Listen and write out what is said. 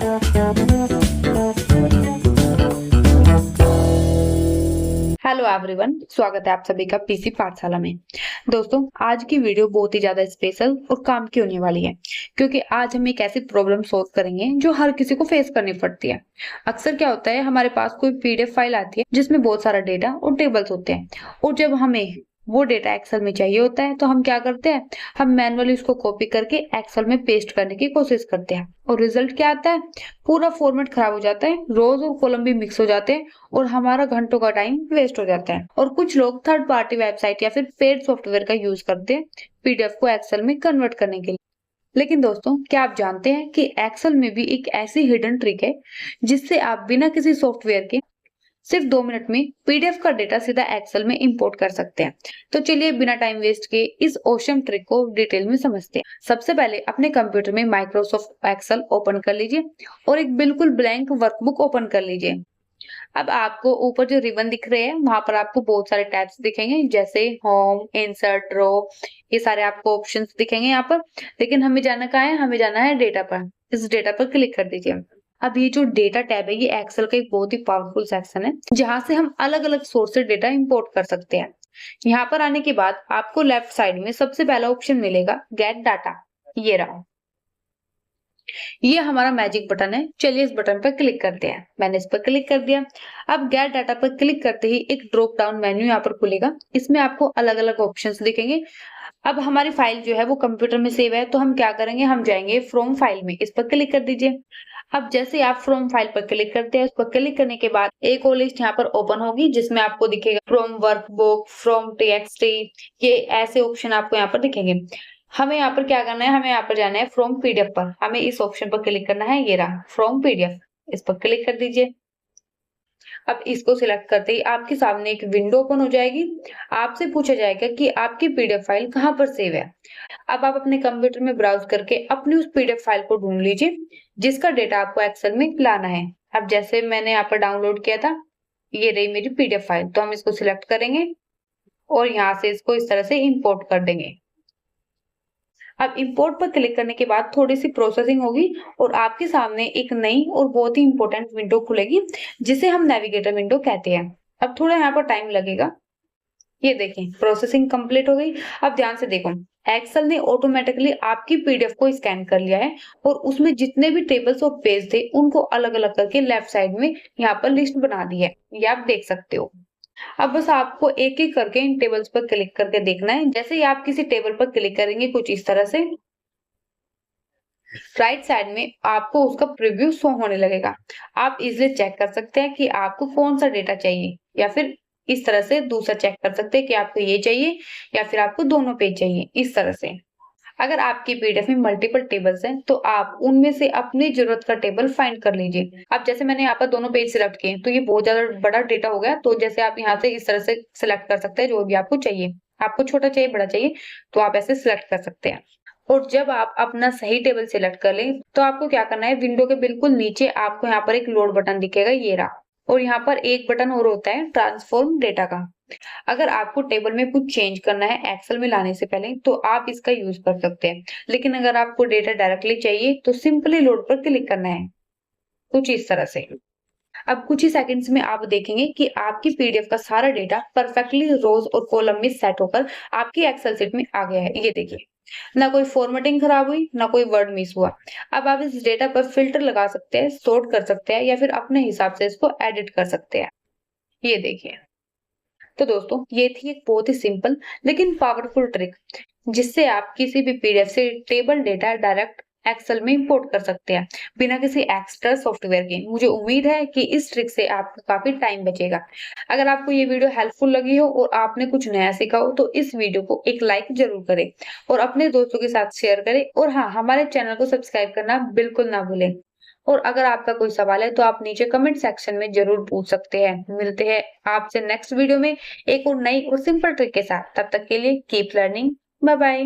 Hello everyone, स्वागत है आप सभी का पीसी पाठशाला में। दोस्तों, आज की वीडियो बहुत ही ज्यादा स्पेशल और काम की होने वाली है, क्योंकि आज हम एक ऐसी प्रॉब्लम सॉल्व करेंगे जो हर किसी को फेस करनी पड़ती है। अक्सर क्या होता है, हमारे पास कोई पीडीएफ फाइल आती है जिसमें बहुत सारा डेटा और टेबल्स होते हैं, और जब हमें वो डेटा एक्सेल में चाहिए होता है तो हम क्या करते हैं, हम मैनुअली उसको कॉपी करके एक्सेल में पेस्ट करने की कोशिश करते हैं, और रिजल्ट क्या आता है, पूरा फॉर्मेट खराब हो जाता है, रोज और कॉलम भी मिक्स हो जाते हैं और हमारा घंटों का टाइम वेस्ट हो जाता है। और कुछ लोग थर्ड पार्टी वेबसाइट या फिर पेड सॉफ्टवेयर का यूज करते हैं पीडीएफ को एक्सेल में कन्वर्ट करने के लिए। लेकिन दोस्तों, क्या आप जानते हैं कि एक्सेल में भी एक ऐसी हिडन ट्रिक है जिससे आप बिना किसी सॉफ्टवेयर के सिर्फ 2 मिनट में पीडीएफ का डेटा सीधा एक्सेल में इंपोर्ट कर सकते हैं। तो चलिए बिना टाइम वेस्ट किए इस ऑसम ट्रिक को डिटेल में समझते हैं। सबसे पहले अपने कंप्यूटर में माइक्रोसॉफ्ट एक्सेल ओपन कर लीजिए और एक बिल्कुल ब्लैंक वर्कबुक ओपन कर लीजिए। अब आपको ऊपर जो रिबन दिख रहे हैं वहां पर आपको बहुत सारे टैब्स दिखेंगे, जैसे होम, इंसर्ट, रो, ये सारे आपको ऑप्शंस दिखेंगे यहाँ पर। लेकिन हमें जाना कहाँ है, हमें जाना है डेटा पर। इस डेटा पर क्लिक कर दीजिए। अब ये जो डेटा टैब है, ये एक्सेल का एक बहुत ही पावरफुल सेक्शन है जहां से हम अलग अलग सोर्स से डेटा इंपोर्ट कर सकते हैं। यहाँ पर आने के बाद आपको लेफ्ट साइड में सबसे पहला ऑप्शन मिलेगा, गेट डाटा। ये रहा, ये हमारा मैजिक बटन है। चलिए इस बटन पर क्लिक करते हैं। मैंने इस पर क्लिक कर दिया। अब गेट डाटा पर क्लिक करते ही एक ड्रॉप डाउन मेन्यू यहाँ पर खुलेगा। इसमें आपको अलग अलग ऑप्शंस दिखेंगे। अब हमारी फाइल जो है वो कंप्यूटर में सेव है, तो हम क्या करेंगे, हम जाएंगे फ्रॉम फाइल में, इस पर क्लिक कर दीजिए। अब जैसे आप फ्रॉम फाइल पर क्लिक करते हैं, उस पर क्लिक करने के बाद एक और लिस्ट यहाँ पर ओपन होगी जिसमें आपको दिखेगा फ्रॉम वर्कबुक, फ्रॉम टीएक्सटी, ये ऐसे ऑप्शन आपको यहाँ पर दिखेंगे। हमें यहाँ पर क्या करना है, हमें यहाँ पर जाना है फ्रॉम पीडीएफ पर। हमें इस ऑप्शन पर क्लिक करना है, ये रहा फ्रॉम पीडीएफ, इस पर क्लिक कर दीजिए। अब इसको सिलेक्ट करते ही आपके सामने एक विंडो ओपन हो जाएगी। आपसे पूछा जाएगा कि आपकी पीडीएफ फाइल कहाँ पर सेव है। अब आप अपने कंप्यूटर में ब्राउज करके अपनी उस पीडीएफ फाइल को ढूंढ लीजिए जिसका डेटा आपको एक्सेल में लाना है। अब जैसे मैंने यहाँ पर डाउनलोड किया था, ये रही मेरी पीडीएफ फाइल, तो हम इसको सिलेक्ट करेंगे और यहाँ से इसको इस तरह से इंपोर्ट कर देंगे। अब इंपोर्ट पर क्लिक करने के बाद थोड़ी सी प्रोसेसिंग होगी और आपके सामने एक नई और बहुत ही इंपॉर्टेंट विंडो खुलेगी जिसे हम नेविगेटर विंडो कहते हैं। अब थोड़ा यहाँ पर टाइम लगेगा। ये देखें, प्रोसेसिंग कंप्लीट हो गई। अब ध्यान से देखो, एक्सेल ने ऑटोमेटिकली आपकी पीडीएफ को स्कैन कर लिया है और उसमें जितने भी टेबल्स और पेज थे उनको अलग अलग करके लेफ्ट साइड में यहाँ पर लिस्ट बना दी है, ये आप देख सकते हो। अब बस आपको एक एक करके इन टेबल्स पर क्लिक करके देखना है। जैसे ही आप किसी टेबल पर क्लिक करेंगे कुछ इस तरह से राइट साइड में आपको उसका प्रीव्यू शो होने लगेगा। आप इजिली चेक कर सकते हैं कि आपको कौन सा डेटा चाहिए, या फिर इस तरह से दूसरा चेक कर सकते हैं कि आपको ये चाहिए या फिर आपको दोनों पेज चाहिए, इस तरह से। अगर आपकी पीडीएफ में मल्टीपल टेबल्स हैं तो आप उनमें से अपनी जरूरत का टेबल फाइंड कर लीजिए। अब जैसे मैंने यहाँ पर दोनों पेज सिलेक्ट किए तो ये बहुत ज्यादा बड़ा डेटा हो गया, तो जैसे आप यहाँ से इस तरह से सिलेक्ट कर सकते हैं जो भी आपको चाहिए। आपको छोटा चाहिए, बड़ा चाहिए, तो आप ऐसे सिलेक्ट कर सकते हैं। और जब आप अपना सही टेबल सिलेक्ट कर लें तो आपको क्या करना है, विंडो के बिल्कुल नीचे आपको यहाँ पर एक लोड बटन दिखेगा, ये रहा। और यहाँ पर एक बटन और होता है ट्रांसफॉर्म डेटा का। अगर आपको टेबल में कुछ चेंज करना है एक्सेल में लाने से पहले तो आप इसका यूज कर सकते हैं। लेकिन अगर आपको डेटा डायरेक्टली चाहिए तो सिंपली लोड पर क्लिक करना है, कुछ इस तरह से। अब कुछ ही सेकंड्स में आप देखेंगे कि आपकी पीडीएफ का सारा डेटा परफेक्टली रोज और कॉलम में सेट होकर आपकी एक्सेल शीट में आ गया है। ये देखिए, ना कोई फॉर्मेटिंग खराब हुई, ना कोई वर्ड मिस हुआ। अब आप इस डेटा पर फिल्टर लगा सकते हैं, सॉर्ट कर सकते हैं या फिर अपने हिसाब से इसको एडिट कर सकते हैं। ये देखिए। तो दोस्तों, ये थी एक बहुत ही सिंपल लेकिन पावरफुल ट्रिक जिससे आप किसी भी पीडीएफ से टेबल डेटा डायरेक्ट एक्सेल में इंपोर्ट कर सकते हैं बिना किसी एक्स्ट्रा सॉफ्टवेयर के। मुझे उम्मीद है कि इस ट्रिक से आपका काफी टाइम बचेगा। अगर आपको ये वीडियो हेल्पफुल लगी हो और आपने कुछ नया सीखा हो तो इस वीडियो को एक लाइक जरूर करें और अपने दोस्तों के साथ शेयर करें। और हाँ, हमारे चैनल को सब्सक्राइब करना बिल्कुल ना भूलें। और अगर आपका कोई सवाल है तो आप नीचे कमेंट सेक्शन में जरूर पूछ सकते हैं। मिलते हैं आपसे नेक्स्ट वीडियो में एक और नई और सिंपल ट्रिक के साथ। तब तक के लिए कीप लर्निंग। Bye bye.